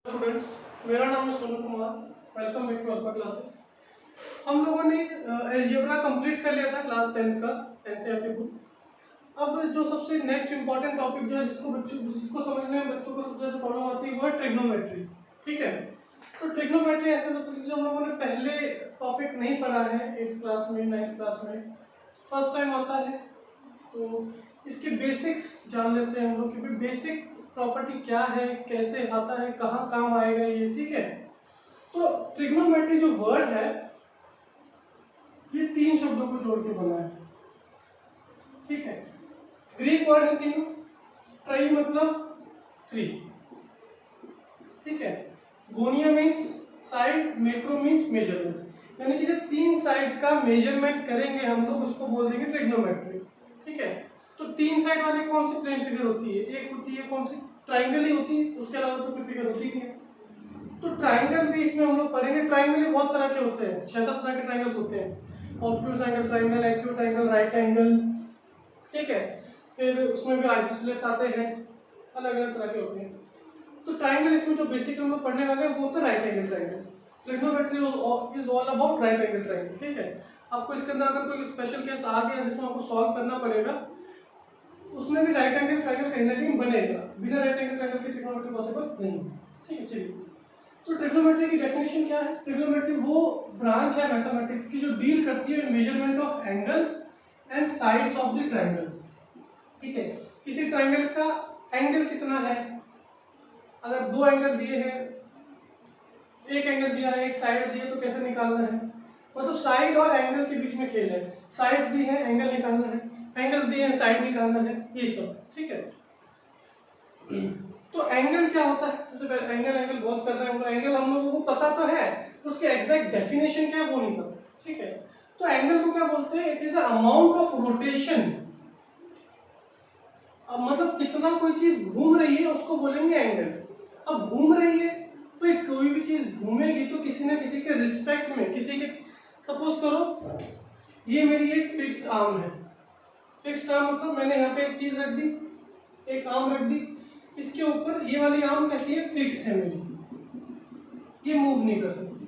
Students, मेरा नाम है Sonu Kumar. Welcome back to Alpha Classes. हम लोगों ने अलजेब्रा कंप्लीट कर लिया था क्लास 10th का एनसीईआरटी बुक। अब जो सबसे नेक्स्ट इंपॉर्टेंट टॉपिक जो है जिसको समझने में बच्चों को सबसे ज़्यादा प्रॉब्लम आती है वो है ट्रिग्नोमेट्री। ठीक है, तो ट्रिग्नोमेट्री ऐसे सब जो हम लोगों ने पहले टॉपिक नहीं पढ़ा है 8th क्लास में 9th क्लास में, फर्स्ट टाइम आता है। तो इसके बेसिक्स जान लेते हैं हम लोग कि बेसिक प्रॉपर्टी क्या है, कैसे आता है, कहाँ काम आएगा ये। ठीक है, तो ट्रिग्नोमेट्री जो वर्ड है ये 3 शब्दों को जोड़ के बना है। ठीक है, ग्रीक वर्ड है तीनों। ट्राई मतलब 3। ठीक है, गोनिया means side, metro means measurement, यानी कि जब 3 साइड का मेजरमेंट करेंगे हम लोग उसको बोल देंगे ट्रिग्नोमेट्री। ठीक है, तो 3 साइड वाले कौन सी प्लेन फिगर होती है? एक होती है कौन सी, ट्राइंगल ही होती है, उसके अलावा तो कोई फिगर होती नहीं है। तो ट्राइंगल भी इसमें हम लोग पढ़ेंगे। ट्राइंगल भी बहुत तरह के होते हैं, 6-7 तरह के ट्राइंगल्स होते हैं। Obtuse angle triangle, acute angle, right angle. ठीक है, फिर उसमें भी आइसोसेलेस आते हैं, अलग अलग तरह के होते हैं। तो ट्राइंगल इसमें जो बेसिक हम लोग पढ़ने वाले हैं वो होता है right angle triangle. Trigonometry is all about right angle triangle. ठीक है, आपको इसके अंदर अगर कोई स्पेशल केस आ गया जिसमें आपको सॉल्व करना पड़ेगा, उसमें भी राइट एंगल ट्राइंगल कहीं ना कहीं बनेगा। बिना राइट एंगल ट्राइंगल के ट्रिग्नोमेट्री पॉसिबल नहीं है। ठीक है, चलिए, तो ट्रिग्नोमेट्री की डेफिनेशन क्या है? ट्रिग्नोमेट्री वो ब्रांच है मैथमेटिक्स की जो डील करती है measurement of angles and sides of the triangle. ठीक है, किसी ट्रायंगल का एंगल कितना है, अगर 2 एंगल दिए हैं, एक एंगल दिया है, एक साइड दी है, तो कैसे निकालना है? मतलब साइड और एंगल के बीच में खेल है। साइड्स दी है, एंगल निकालना है, एंगल्स दिए हैं, साइड निकालना है, ये सब। ठीक है, तो एंगल क्या होता है? सबसे पहले एंगल बहुत कर रहे हैं हम लोग। एंगल हम लोगों को पता तो है, उसकी एग्जैक्ट डेफिनेशन क्या है वो नहीं पता। ठीक है, तो एंगल को क्या बोलते हैं? It is a amount of rotation. अब मतलब कितना कोई चीज घूम रही है उसको बोलेंगे एंगल। अब घूम रही है तो कोई भी चीज घूमेगी तो किसी न किसी के रिस्पेक्ट में, किसी के, सपोज करो ये मेरी एक फिक्स्ड आर्म है। फिक्स्ड आर्म मतलब मैंने यहाँ पे एक चीज रख दी, एक आर्म रख दी, इसके ऊपर ये वाली आर्म कैसी है? फिक्स्ड है मेरी, ये मूव नहीं कर सकती।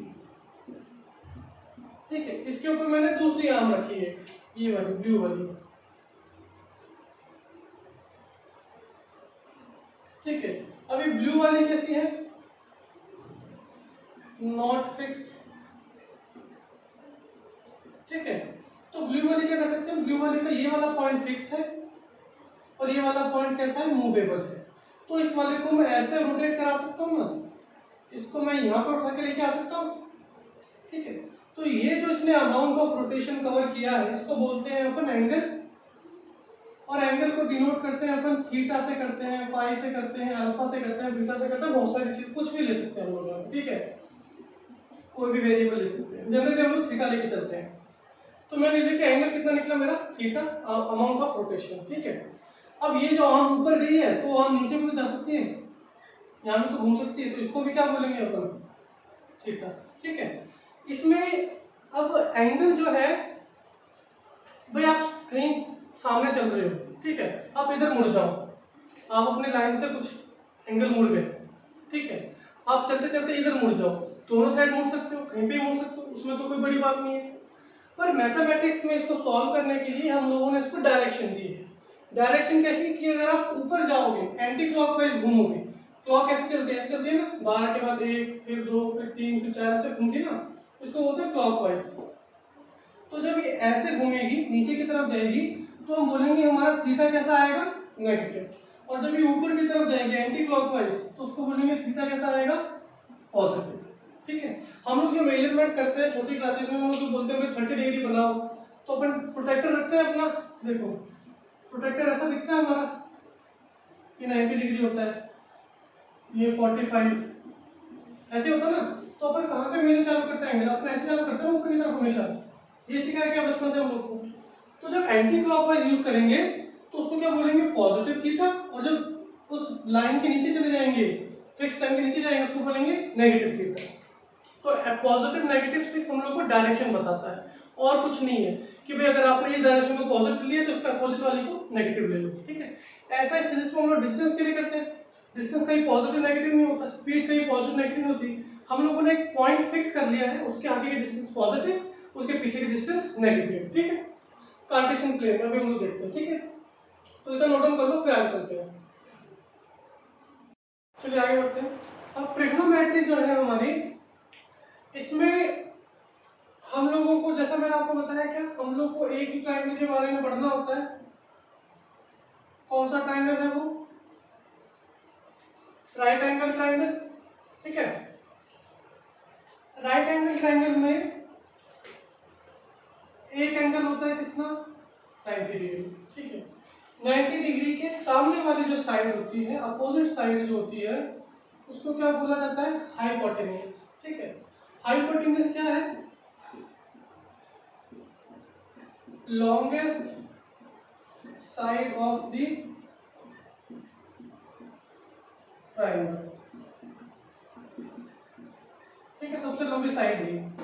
ठीक है, इसके ऊपर मैंने दूसरी आर्म रखी है, ये वाली ब्लू वाली। ठीक है, अभी ब्लू वाली कैसी है? Not fixed. ठीक है, तो ब्लू वाली क्या कर सकते हैं? ब्लू वाली का ये वाला पॉइंट फिक्स्ड है और ये वाला पॉइंट कैसा है? मूवेबल है। तो इस वाले को मैं ऐसे रोटेट करा सकता हूँ ना, इसको मैं यहाँ पे उठा के लेके आ सकता हूँ। ठीक है, तो ये जो इसने अमाउंट ऑफ रोटेशन कवर किया है इसको बोलते हैं अपन एंगल। और एंगल को डिनोट करते हैं अपन थीटा से करते हैं, फाई से करते हैं, अल्फा से करते हैं, बीटा से करते हैं, बहुत सारी चीज, कुछ भी ले सकते हैं हम लोग। ठीक है, कोई भी वेरिएबल ले सकते हैं। जनरली हम लोग थीटा लेके चलते हैं। तो मैंने देखिए एंगल कितना निकला मेरा? Theta, amount of rotation. ठीक है, अब ये जो आर्म ऊपर गई है तो आर्म नीचे भी तो जा सकती है, यहाँ में तो घूम सकती है, तो इसको भी क्या बोलेंगे अपन? थीटा। ठीक है, इसमें अब एंगल जो है, भाई आप कहीं सामने चल रहे हो, ठीक है, आप इधर मुड़ जाओ, आप अपने लाइन से कुछ एंगल मुड़ गए। ठीक है, आप चलते चलते इधर मुड़ जाओ, दोनों साइड मुड़ सकते हो, कहीं पे मुड़ सकते हो, उसमें तो कोई बड़ी बात नहीं है। पर मैथमेटिक्स में इसको सॉल्व करने के लिए हम लोगों ने इसको डायरेक्शन दी है। डायरेक्शन कैसी कि अगर आप ऊपर जाओगे एंटी क्लॉकवाइज घूमोगे, क्लॉक ऐसे चलती है, ऐसे चलती है ना, 12 के बाद 1, फिर 2, फिर 3, फिर 4 ऐसे घूमती है ना, इसको बोलते हैं क्लॉकवाइज। तो जब ये ऐसे घूमेगी, नीचे की तरफ जाएगी, तो हम बोलेंगे हमारा थीटा कैसा आएगा? नेगेटिव। और जब ये ऊपर की तरफ जाएगी एंटी क्लॉकवाइज, तो उसको बोलेंगे थीटा कैसा आएगा? पॉजिटिव। ठीक है, हम लोग जो मेजरमेंट करते हैं छोटी क्लासेस में, हम लोग बोलते हैं 30 डिग्री बनाओ, तो अपन प्रोटेक्टर रखते हैं अपना। देखो प्रोटेक्टर ऐसा दिखता है हमारा, ये 90 डिग्री होता है, ये 45 ऐसे होता है ना। तो अपन कहाँ से मेजर चालू करते हैं? अपन ऐसे चालू करते हैं ऊपर की तरफ हमेशा। ये सिखाया क्या बचपन से हम लोग को। तो जब एंटी क्लॉकवाइज यूज करेंगे तो उसको क्या बोलेंगे? Positive theta. और जब उस लाइन के नीचे चले जाएंगे, फिक्स लाइन के नीचे जाएंगे, उसको बोलेंगे नेगेटिव थीटा। तो पॉजिटिव नेगेटिव सिर्फ हम लोग को डायरेक्शन बताता है और कुछ नहीं है कि भाई अगर आपने इस डायरेक्शन को पॉजिटिव लिया तो इसका अपोजिट वाली को नेगेटिव ले लो। ठीक है, ऐसा ही फिजिक्स में हम लोग डिस्टेंस के लिए करते हैं। डिस्टेंस कहीं पॉजिटिव नेगेटिव नहीं होता, स्पीड कहीं पॉजिटिव नेगेटिव होती, हम लोगों ने एक पॉइंट फिक्स कर लिया है, उसके आगे की डिस्टेंस पॉजिटिव, उसके पीछे की डिस्टेंस नेगेटिव, ठीक है। कार्टेशियन प्लेन में अभी हम लोग देखते हैं, ठीक है। तो इतना नोट डाउन कर लो, फिर आगे चलते हैं। चलिए आगे बढ़ते हैं। अब ट्रिग्नोमेट्री जो है हमारी, इसमें हम लोगों को, जैसा मैंने आपको बताया, क्या हम लोग को एक ही ट्रायंगल के बारे में पढ़ना होता है। कौन सा ट्रायंगल है वो? राइट एंगल ट्रायंगल, ठीक है। राइट एंगल ट्रायंगल में एक एंगल होता है कितना? 90 डिग्री, ठीक है। 90 डिग्री के सामने वाली जो साइड होती है, अपोजिट साइड जो होती है, उसको क्या बोला जाता है? हाइपोटेन्यूज, ठीक है। हाइपोटेन्यूज क्या है? Longest side of the triangle, ठीक है, सबसे लंबी साइड है।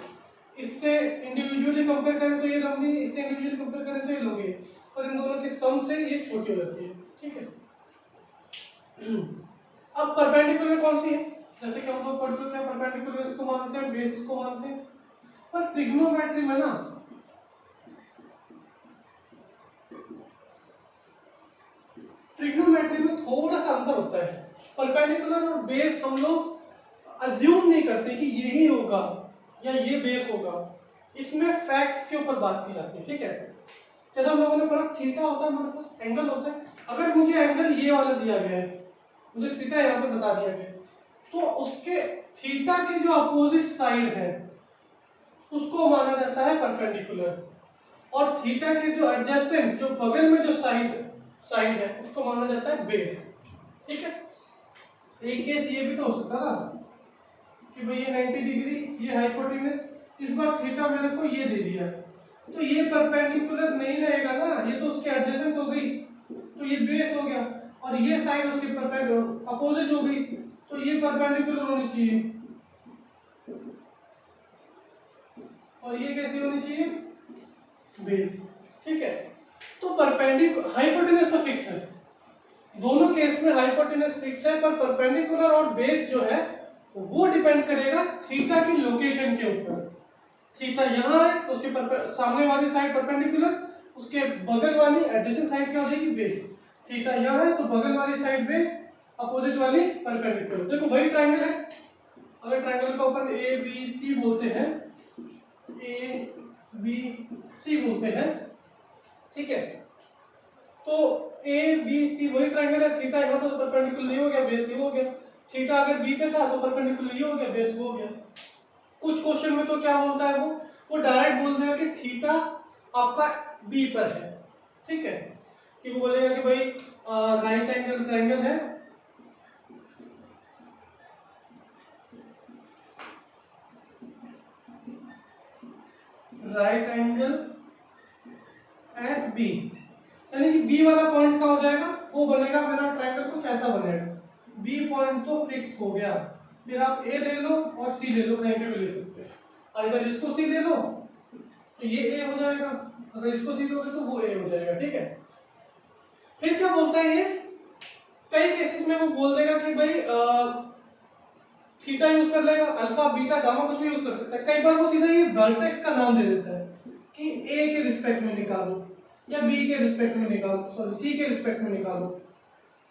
इससे इंडिविजुअली कंपेयर करें तो ये लंबी है, इससे इंडिविजुअली कंपेयर करें तो ये लंबी है, और इन दोनों के सम से ये छोटी हो जाती है, ठीक है। अब परपेंडिकुलर कौन सी है? जैसे कि हम लोग पढ़ चुके हैं, परपेंडिकुलर इसको मानते हैं, बेस इसको मानते हैं। पर ट्रिग्नोमेट्री में ना ट्रिग्नोमेट्री में थोड़ा सा अंतर होता है। परपेंडिकुलर और बेस हम लोग अज्यूम नहीं करते कि यही होगा या ये बेस होगा, इसमें फैक्ट्स के ऊपर बात की जाती है, ठीक है। जैसा हम लोगों ने पढ़ा, थीटा होता है हमारे पास, एंगल होता है। अगर मुझे एंगल ये वाला दिया गया है, मुझे थीटा यहाँ पे बता दिया गया है, तो उसके थीटा की जो अपोजिट साइड है उसको माना जाता है परपेंडिकुलर, और थीटा के जो एडजेसेंट, जो बगल में जो साइड है, उसको माना जाता है बेस, ठीक है। एक केस ये भी तो हो सकता था कि भाई ये 90 डिग्री, ये हाइपोटेन्यूज, इस बार थीटा मेरे को ये दे दिया, तो ये परपेंडिकुलर नहीं रहेगा ना, ये तो उसके एडजेसेंट हो गई, तो ये बेस हो गया, और ये साइड उसके अपोजिट हो गई, तो ये परपेंडिकुलर होनी चाहिए, और ये कैसी होनी चाहिए? बेस, ठीक है। तो परपेंडिकुलर, हाइपोटेन्यूज तो फिक्स है, दोनों केस में हाइपोटेन्यूज फिक्स है, पर परपेंडिकुलर और बेस जो है वो डिपेंड करेगा थीटा की लोकेशन के ऊपर। थीटा यहाँ है तो उसके सामने वाली साइड परपेंडिकुलर, उसके बगल वाली एडजेसेंट साइड क्या हो जाएगी? बेस। थीटा यहाँ है तो बगल वाली साइड बेस, अपोजिट वाली परपेंडिकुलर। देखो वही ट्रायंगल है, अगर ट्रायंगल का ऊपर ए बी सी बोलते हैं, ए बी सी बोलते हैं, ठीक है, तो ए बी सी वही ट्रायंगल है। थीटा यहाँ तो परपेंडिकुलर नहीं हो गया, बेस ये हो गया। थीटा अगर बी पे था तो परपेंडिकुलर ये हो गया, बेस वो हो गया। कुछ क्वेश्चन में तो क्या बोलता है वो डायरेक्ट बोल देगा कि थीटा आपका बी पर है, ठीक है, कि वो बोलेगा कि भाई राइट एंगल ट्रायंगल है, राइट एंगल एट बी, यानी कि बी वाला पॉइंट कहाँ हो जाएगा? वो बनेगा मेरा ट्रायंगल कुछ ऐसा बनेगा। बी पॉइंट तो फिक्स हो गया, फिर आप ए ले लो और सी ले लो, कहीं पे भी ले सकते हैं, और इधर इसको सी ले लो तो ये ए हो जाएगा, अगर इसको सी लोगे तो वो ए हो जाएगा, ठीक है। फिर क्या बोलता है ये, कई केसेस में वो बोल देगा कि भाई थीटा यूज कर लेगा, अल्फा बीटा गामा कुछ भी यूज कर सकता है। कई बार वो सीधा ये वर्टेक्स का नाम दे देता है कि ए के रिस्पेक्ट में निकालो या बी के रिस्पेक्ट में निकालो, सॉरी सी के रिस्पेक्ट में निकालो,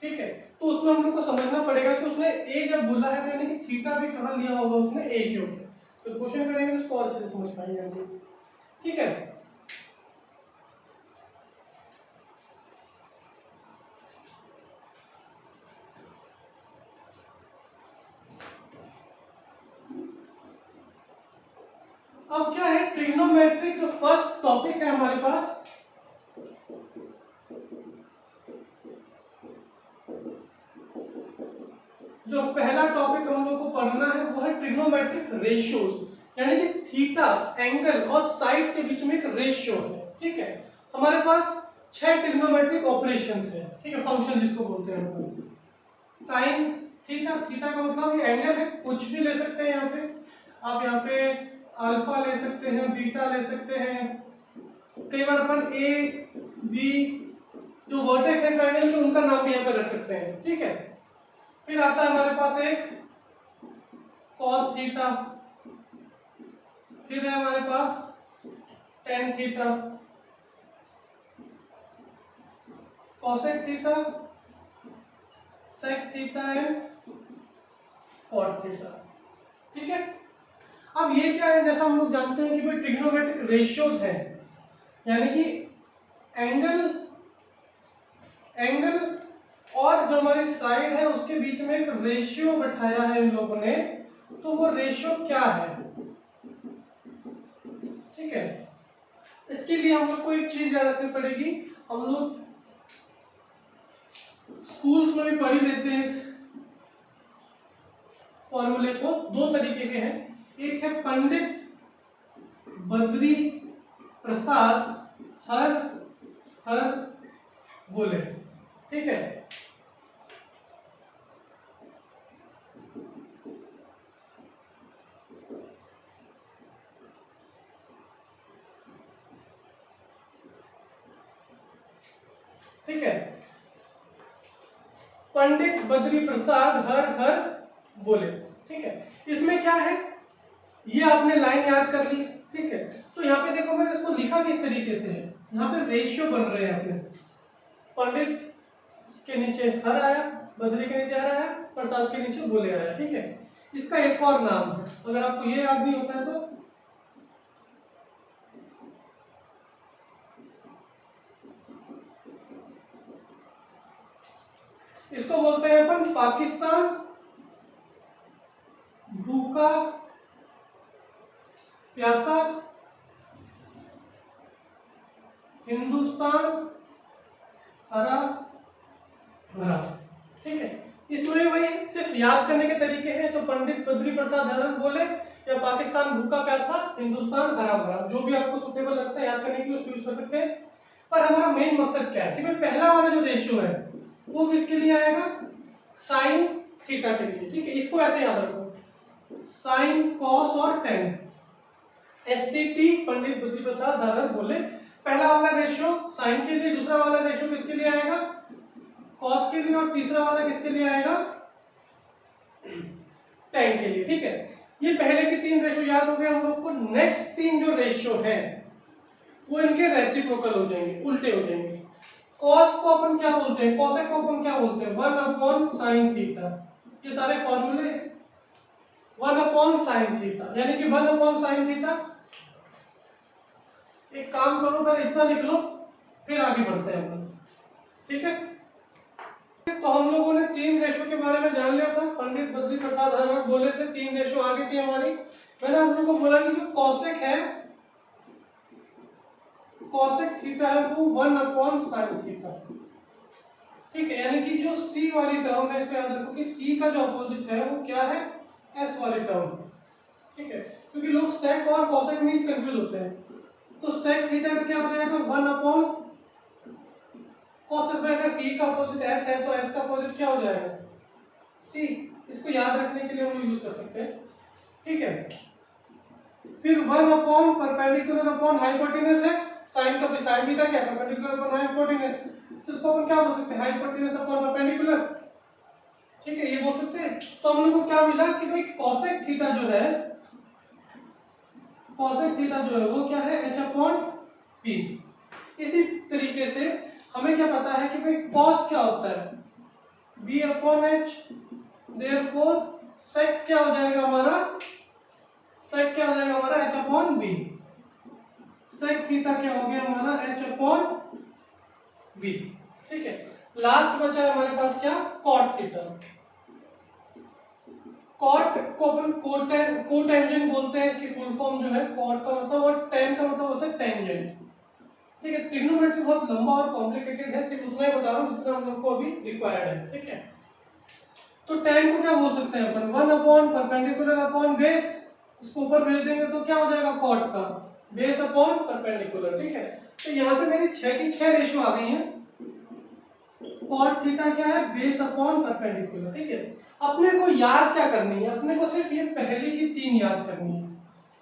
ठीक है। तो उसमें हम लोग को समझना पड़ेगा कि उसने ए जब बोला है तो यानी कि थीटा भी कहाँ लिया होगा उसने? ए के ऊपर। तो क्वेश्चन करेंगे तो उसको अच्छे से समझ पाएंगे हम लोग, ठीक है। अब क्या है, ट्रिग्नोमेट्रिक जो फर्स्ट टॉपिक है हमारे पास, जो पहला टॉपिक हम लोग को पढ़ना है वो है ट्रिग्नोमेट्रिक रेशियोज, यानी कि थीटा, एंगल और साइड्स के बीच में एक रेशियो है, ठीक है। हमारे पास 6 ट्रिग्नोमेट्रिक ऑपरेशंस है, ठीक है, फंक्शन जिसको बोलते हैं हम लोग। साइन थीटा, थीटा का मतलब ये एंगल है, कुछ भी ले सकते हैं यहाँ पे, आप यहाँ पे अल्फा ले सकते हैं, बीटा ले सकते हैं, कई बार अपन ए बी जो वर्टेक्स है ट्रायंगल के उनका नाम भी यहाँ पे रख सकते हैं, ठीक है। फिर आता है हमारे पास एक cos थीटा, फिर है हमारे पास tan theta, cosec theta, sec theta and cot theta. ठीक है, अब ये क्या है, जैसा हम लोग जानते हैं कि भाई ट्रिग्नोमेट्रिक रेशियोज है, यानी कि एंगल और जो हमारी साइड है उसके बीच में एक रेशियो बैठाया है इन लोगों ने, तो वो रेशियो क्या है। ठीक है, इसके लिए हम लोग को एक चीज याद रखनी पड़ेगी, हम लोग स्कूल्स में भी पढ़ ही लेते हैं इस फॉर्मूले को। दो तरीके के हैं, एक है पंडित बद्री प्रसाद हर हर बोले। ठीक है, ठीक है, पंडित बद्री प्रसाद हर हर बोले। ठीक है, इसमें क्या है, ये आपने लाइन याद कर ली। ठीक है, तो यहाँ पे देखो मैंने इसको लिखा किस तरीके से है, यहाँ पे रेशियो बन रहे हैं अपने, पंडित के नीचे हर आया, बद्री के नीचे हर आया, प्रसाद के नीचे बोले आया। ठीक है, इसका एक और नाम है, अगर आपको ये याद नहीं होता है तो इसको बोलते हैं अपन पाकिस्तान भूखा प्यासा, हिंदुस्तान हरा भरा। ठीक है, इसमें वही सिर्फ याद करने के तरीके हैं, तो पंडित बद्री प्रसाद हर हर बोले या पाकिस्तान भूखा प्यासा, हिंदुस्तान हरा भरा, जो भी आपको सुटेबल लगता है याद करने के लिए उसको यूज कर सकते हैं। पर हमारा मेन मकसद क्या है कि भाई पहला वाला जो रेशियो है वो किसके लिए आएगा, साइन थीटा के लिए। ठीक है, इसको ऐसे याद रखो, साइन कॉस और टेन, एससीटी पंडित बद्री प्रसाद हर हर बोले। पहला वाला रेशियो साइन के लिए, दूसरा वाला रेशियो किसके लिए आएगा, कॉस के लिए, और तीसरा वाला किसके लिए आएगा, टेन के लिए। ठीक है, ये पहले के तीन रेशियो याद हो गए हम लोग को। नेक्स्ट तीन जो रेशियो है वो इनके रेसिप्रोकल हो जाएंगे, उल्टे हो जाएंगे। कॉस को अपन क्या बोलते हैं, कॉसेक को अपन क्या बोलते हैं, 1/sin थीटा। ये सारे फॉर्मूले 1/sin थीटा, यानी कि 1/sin थीटा। एक काम करो, पहले इतना लिख लो फिर आगे बढ़ते हैं हम। ठीक है, तो हम लोगों ने तीन रेशो के बारे में जान लिया था, पंडित बद्री प्रसाद हर हर बोले से तीन रेशो आगे थी हमारी। मैंने आप लोगों को बोला कि जो कॉसेक है, कॉसेक थीटा है वो 1/sin थीटा। ठीक है, यानी कि जो सी वाली टर्म है इसको याद रखो कि सी का जो अपोजिट है वो क्या है, एस वाली टर्म। ठीक है, क्योंकि लोग सेक और कॉसेक में कंफ्यूज होते हैं। तो सेक थीटा का क्या हो जाएगा, 1/cos। अगर सी का अपोजिट एस है तो एस का अपोजिट क्या हो जाएगा, सी। इसको याद रखने के लिए हम यूज कर सकते हैं। ठीक है, फिर 1/परपेंडिकुलर हाइपोटेनस है, साइन का साइन थीटा क्या, परपेंडिकुलर हाइपोटेनस, तो इसको अपन क्या बोल सकते हैं, हाइपोटेनस परपेंडिकुलर। ठीक है, ये बोल सकते हैं। तो हम लोग को क्या मिला कि भाई कॉसेक थीटा जो है, कॉसेक थीटा जो है वो क्या है, h/p। इसी तरीके से हमें क्या पता है कि भाई कॉस क्या होता है, b/h। देयरफॉर सेक क्या हो जाएगा हमारा, सेक क्या हो जाएगा हमारा, h/b। सेक थीटा क्या हो गया हमारा, h/b। ठीक है, लास्ट बचा है हमारे पास क्या, कॉट थीटा। कॉट को अपन कोटेंजेंट बोलते हैं, इसकी फुल फॉर्म जो है कॉट का मतलब, और टेन का मतलब होता है टेंजेंट। ठीक है, ट्रिग्नोमेट्री बहुत लंबा और कॉम्प्लिकेटेड है, सिर्फ उतना ही बता रहा हूँ जितना हम लोग को अभी रिक्वायर्ड है। ठीक है, तो टेन को क्या बोल सकते हैं अपन, 1/परपेंडिकुलर/बेस। इसको ऊपर भेज देंगे तो क्या हो जाएगा, कॉट का बेस/परपेंडिकुलर। ठीक है, तो यहाँ से मेरी 6 की 6 रेशियो आ गई हैं। कॉट थीटा क्या है, बेस/परपेंडिकुलर। ठीक है, अपने को याद क्या करनी है, अपने को सिर्फ ये पहली की 3 याद करनी है।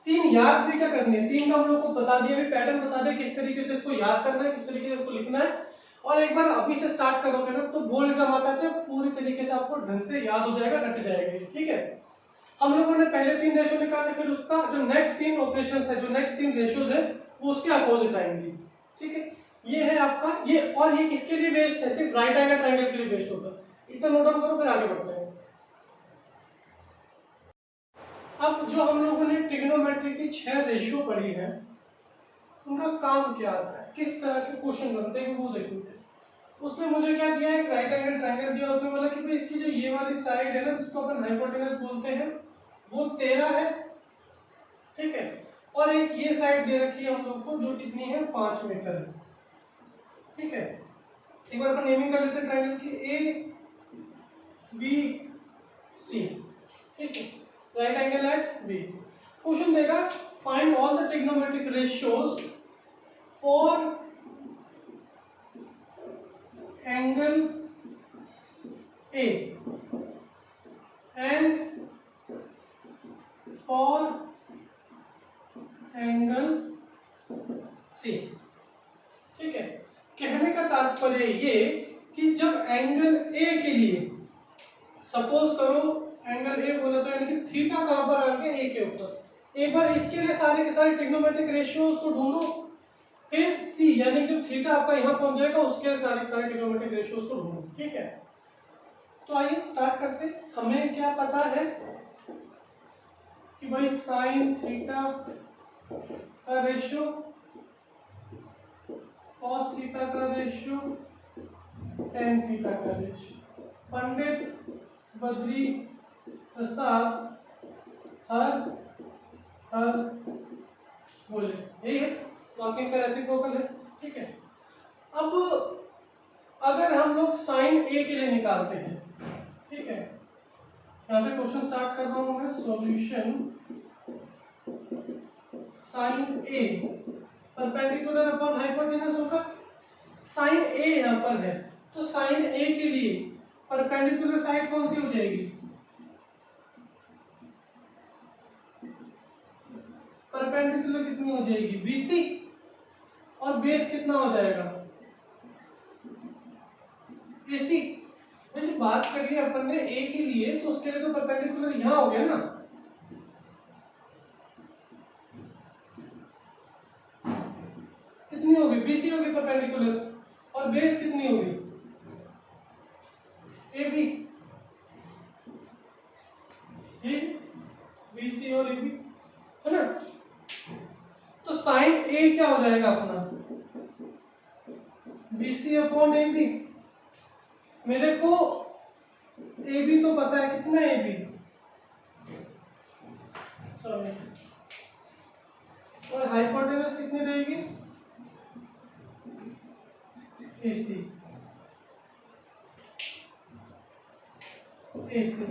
3 याद भी क्या करनी है, 3 का हम लोग को बता दिया, भी पैटर्न बता दे किस तरीके से इसको याद करना है, किस तरीके से इसको लिखना है। और एक बार अभी से स्टार्ट करोगे ना तो बोर्ड एग्जाम आता है पूरी तरीके से आपको ढंग से याद हो जाएगा, रट जाएगा। ठीक है, हम लोगों ने पहले 3 रेशियो निकाले, फिर उसका जो नेक्स्ट 3 ऑपरेशंस है, जो नेक्स्ट 3 रेशियोज है वो उसके अपोजिट आएंगी। ठीक है, ये है आपका ये, और ये किसके लिए बेस्ड है? सिर्फ राइट एंगल ट्रायंगल के लिए बेस्ड होगा। इतना नोट डाउन करो, फिर आगे बढ़ते हैं। अब जो हम लोगों ने ट्रिग्नोमेट्री की 6 रेशियो पढ़ी है, उनका काम क्या आता है, किस तरह के क्वेश्चन बनते हैं वो देखेंगे। उसमें मुझे क्या दिया है, एक राइट एंगल ट्रायंगल दिया, उसमें बोला कि भाई इसकी जो ये वाली साइड है ना, जिसको अपन हाइपोटेनस बोलते हैं, वो 13 है। ठीक है, और एक ये साइड दे रखी है हम लोग को, जो कितनी है, 5 मीटर है। ठीक है, एक बार अपन नेमिंग कर लेते हैं ट्रायंगल की, ए बी सी। ठीक है, right angle at B. Question देगा find all the trigonometric ratios for angle A and for angle C. ठीक है, कहने का तात्पर्य ये कि जब एंगल ए के लिए, सपोज करो एंगल ए बोला तो यानी कि थीटा कहां पर आ गया, ए के ऊपर, एक बार इसके लिए सारे के सारे ट्रिग्नोमेट्रिक रेशियोज को ढूंढो, फिर सी यानी जब थीटा आपका यहां पहुंच जाएगा उसके सारे के सारे ट्रिग्नोमेट्रिक रेशियोज को ढूंढो। ठीक है, तो आइए स्टार्ट करते हैं। हमें क्या पता है कि भाई साइन थीटा का रेशियो, कॉस थीटा का रेशियो, टेन थीटा का रेशियो, पंडित बद्री प्रसाद हर बोले, यही है, मार्किंग का रेसिप्रोकल है। ठीक है, अब अगर हम लोग साइन ए के लिए निकालते हैं, ठीक है, यहां से क्वेश्चन स्टार्ट कर रहा हूं मैं, सॉल्यूशन साइन ए परपेंडिकुलर अपॉन हाइपोटेनस होगा। साइन ए यहां पर है, तो साइन ए के लिए परपेंडिकुलर साइड कौन सी हो जाएगी, परपेंडिकुलर कितनी हो जाएगी, बीसी, और बेस कितना हो जाएगा, एसी। जब बात करिए अपन ने ए के लिए, तो उसके लिए तो परपेंडिकुलर यहां हो गया ना, कितनी होगी, बीसी होगी परपेंडिकुलर, और बेस कितनी होगी, एबी। बीसी और एबी है ना, तो साइन ए क्या हो जाएगा अपना, बीसी अपॉन एबी। मेरे को एबी तो पता है, कितना एबी, सॉरी, और हाइपोटेनस कितनी रहेगी, एसी। एसी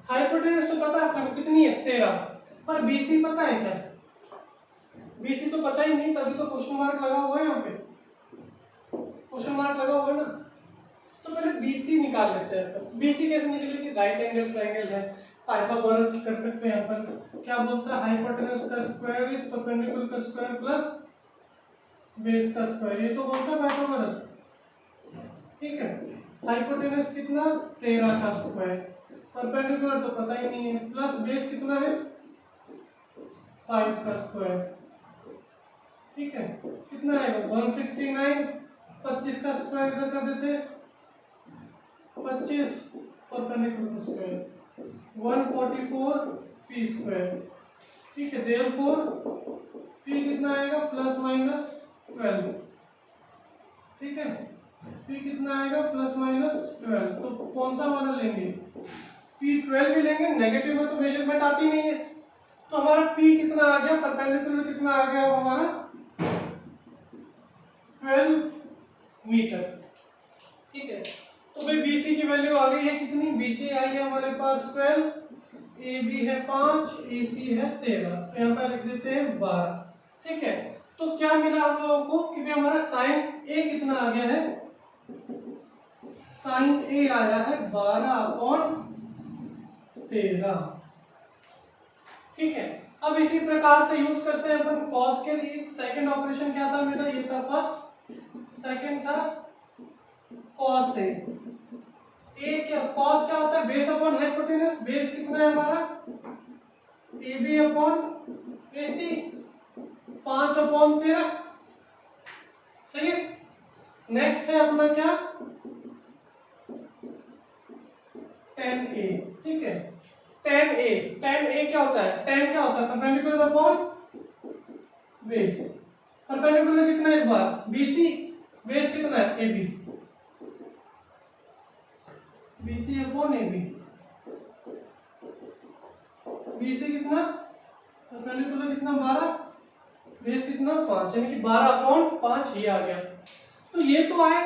हाइपोटेनस तो पता है आपको कितनी है, 13, पर बीसी पता है क्या, बीसी तो पता ही नहीं, तभी तो क्वेश्चन मार्क लगा हुआ है, यहाँ पे क्वेश्चन मार्क लगा हुआ है ना। तो पहले बीसी निकाल लेते हैं। बीसी कैसे निकलेगी, राइट एंगल ट्रायंगल है, पाइथागोरस कर सकते हैं अपन, क्या बोलता है, हाइपोटेनस का स्क्वायर इज परपेंडिकुलर का स्क्वायर प्लस बेस का स्क्वायर, ये तो बोलता है पाइथागोरस। ठीक है, हाइपोटेनस कितना, 13 का स्क्वायर, परपेंडिकुलर तो पता ही नहीं है, प्लस बेस कितना है, 5 का स्क्वायर। ठीक है, कितना आएगा, 169, 25 का स्क्वायर इधर कर देते, 25 परपेंडिकुलर स्क्वायर, 144 पी स्क्वायर। ठीक है, देयरफॉर पी कितना आएगा, प्लस माइनस 12। ठीक है, पी कितना आएगा, प्लस माइनस 12। तो कौन सा वाला लेंगे, पी 12 भी लेंगे, नेगेटिव में तो मेजरमेंट आती नहीं है, तो हमारा पी कितना आ गया, परपेंडिकुलर कितना आ गया हमारा, 12 मीटर। ठीक है, तो भाई बीसी की वैल्यू आ गई है कितनी, बीसी आई है हमारे पास 12, ए बी है 5, ए सी है 13, तो यहाँ पर लिख देते हैं 12। ठीक है, तो क्या मिला हम लोगों को कि भाई हमारा साइन ए कितना आ गया है, साइन ए आया है 12/13। ठीक है, अब इसी प्रकार से यूज करते हैं अपन कॉस के लिए। सेकंड ऑपरेशन क्या था मेरा, ये था फर्स्ट, सेकंड था कॉस ए। ए क्या कॉस क्या होता है, बेस अपॉन हाइपोटेनस। बेस कितना है हमारा, ए बी अपॉन ए सी, 5/13। सही है। नेक्स्ट है अपना क्या, tan A। ठीक है, tan A क्या होता है, tan क्या होता है, परपेंडिकुलर अपॉन बेस। परपेंडिकुलर कितना है इस बार, BC, बेस कितना है AB, BC upon AB। BC कितना, परपेंडिकुलर कितना 12, बेस कितना 5, यानी कि 12/5 ये आ गया। तो ये तो आए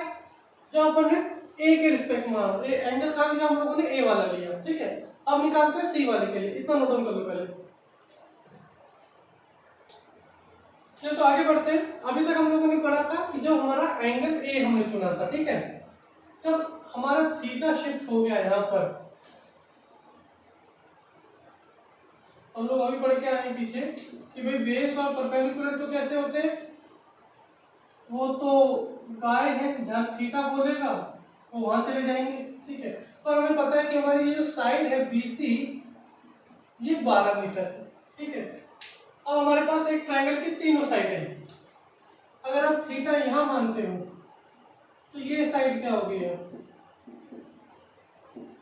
जो अपन ने A के रिस्पेक्ट में माना, एंगल कहाँ लिया हम लोगों ने, A वाला लिया। ठीक है, अब निकालते हैं C वाले के लिए, इतना नोट डाउन कर लो पहले। चलिए तो आगे बढ़ते हैं। अभी तक हम लोगों ने पढ़ा था कि जब हमारा एंगल A हमने चुना था, ठीक है, जब हमारा थीटा शिफ्ट हो गया यहाँ पर, हम लोग अभी पढ़ के आए पीछे कि भाई बेस और परपेंडिकुलर तो कैसे होते हैं, वो तो गाय है, जहाँ थीटा बोलेगा वो वहां चले जाएंगे। ठीक है, पर हमें पता है कि हमारी ये जो साइड है BC ये 12 मीटर है। ठीक है, अब हमारे पास एक ट्रायंगल की तीनों साइडें हैं। अगर आप थीटा यहाँ मानते हो तो ये साइड क्या होगी,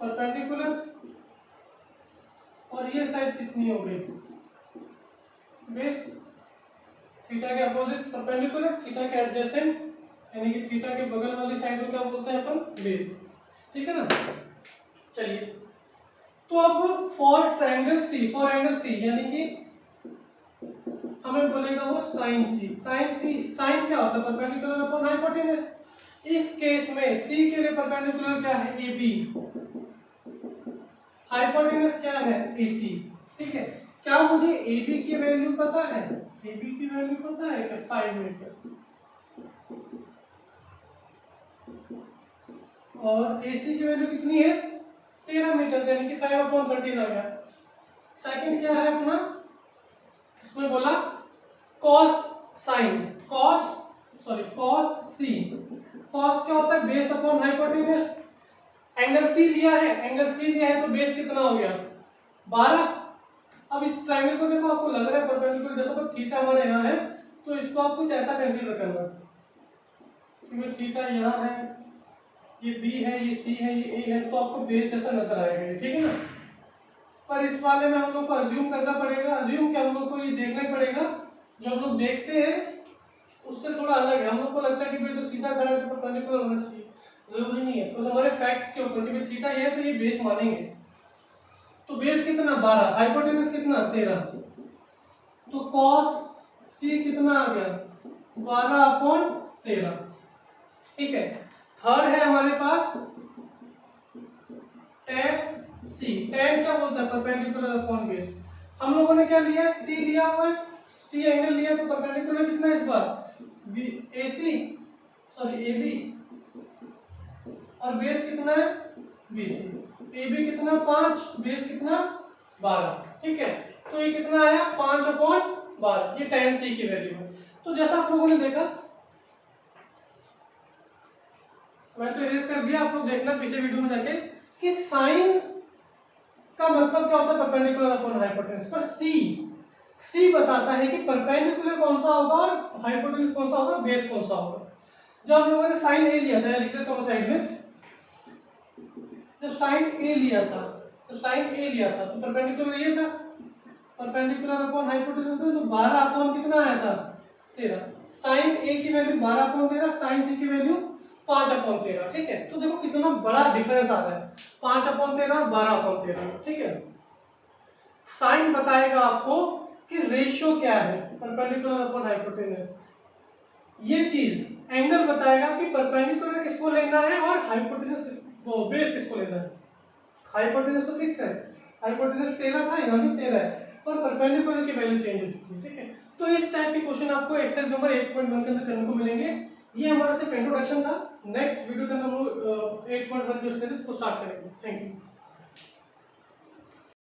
परपेंडिकुलर, और ये साइड कितनी हो गई, बेस। थीटा के अपोजिट परपेंडिकुलर, थीटा के एडजेसेंट यानी कि थीटा के बगल वाली साइड को क्या बोलते हैं अपन, बेस। ठीक है ना। चलिए, तो अब for triangle C, for angle C यानी कि हमें बोलेगा वो साइन सी। साइन क्या होता है, परपेंडिकुलर अपॉन हाइपोटेनस। इस केस में सी के लिए परपेंडिकुलर क्या है, ए बी, हाइपोटेनस क्या है, ए सी। ठीक है, क्या मुझे ए बी की वैल्यू पता है, ए बी की वैल्यू पता है क्या, 5 मीटर, और ए सी की वैल्यू कितनी है, 13 मीटर, यानी कि 5/13 आ गया। सेकंड क्या है अपना, इसमें बोला cos sin, cos c। cos क्या होता है, base upon hypotenuse. Angle c लिया है तो बेस कितना हो गया, 12। अब इस ट्रायंगल को देखो, आपको लग रहा है परपेंडिकुलर, जैसा पर थीटा हमारे यहाँ है तो इसको आप कुछ ऐसा कंसीडर करना, क्योंकि थीटा यहाँ है, ये B है, ये C है, ये A है, तो आपको बेस जैसा नजर आएगा। ठीक है ना। पर इस वाले में हम लोग को अज्यूम करना पड़ेगा, अज्यूम क्या, हम लोग को ये देखना ही पड़ेगा, जो हम लोग देखते हैं उससे थोड़ा अलग है। हम लोग को लगता है कि भाई जो सीधा खड़ा है तो परपेंडिकुलर होना चाहिए, जरूरी नहीं है। तो हमारे फैक्ट्स के ऊपर कि थीटा ये है तो ये बेस मानेंगे। तो बेस कितना 12, हाइपोटेनस कितना 13, तो cos c कितना आ गया 12/13। ठीक है, थर्ड है हमारे पास tan c। tan क्या बोलता है, परपेंडिकुलर अपॉन बेस। हम लोगों ने क्या लिया है, c लिया हुआ है, c एंगल लिया, तो परपेंडिकुलर कितना है इस बार, AC, सॉरी AB, और बेस कितना है BC। AB कितना 5, बेस कितना 12। ठीक है, तो ये कितना आया 5/12, ये tan c की वैल्यू है। तो जैसा आप लोगों ने देखा, मैं तो इरेज कर दिया, आप लोग देखना पिछले वीडियो में जाके कि साइन का मतलब क्या होता है, परपेंडिकुलर अपॉन हाइपोटेनस। पर C बताता है कि परपेंडिकुलर कौन सा होगा और हाइपोटेनस कौन सा होगा, बेस कौन सा होगा। जब हम लोगों ने साइन A लिया था, लिख लेता हूं साइड में, जब साइन A लिया था तो परपेंडिकुलर ये था, परपेंडिकुलर अपॉन हाइपोटेनस, तो 12 अपॉन कितना आया था 13। साइन A की वैल्यू 12/13, साइन C की वैल्यू 5/13। ठीक है, तो देखो कितना बड़ा डिफरेंस आ रहा है, 5/13 और 12/13। ठीक है, साइन बताएगा आपको कि रेशियो क्या है, परपेंडिकुलर अपॉन हाइपोटेनस। ये चीज एंगल बताएगा कि परपेंडिकुलर किसको लेना है और हाइपोटेनस किसको, बेस किसको लेना है। हाइपोटेनस तो फिक्स है, हाइपोटेनस 13 था, यहाँ भी 13 है, पर परपेंडिकुलर की वैल्यू चेंज हो चुकी है। ठीक है, तो इस टाइप के क्वेश्चन आपको एक्सरसाइज नंबर 8.1 के अंदर करने को मिलेंगे। ये हमारा सिर्फ इंट्रोडक्शन था। नेक्स्ट वीडियो के अंदर हम लोग 8.1 जो एक्सरसाइज को स्टार्ट करेंगे। Thank you.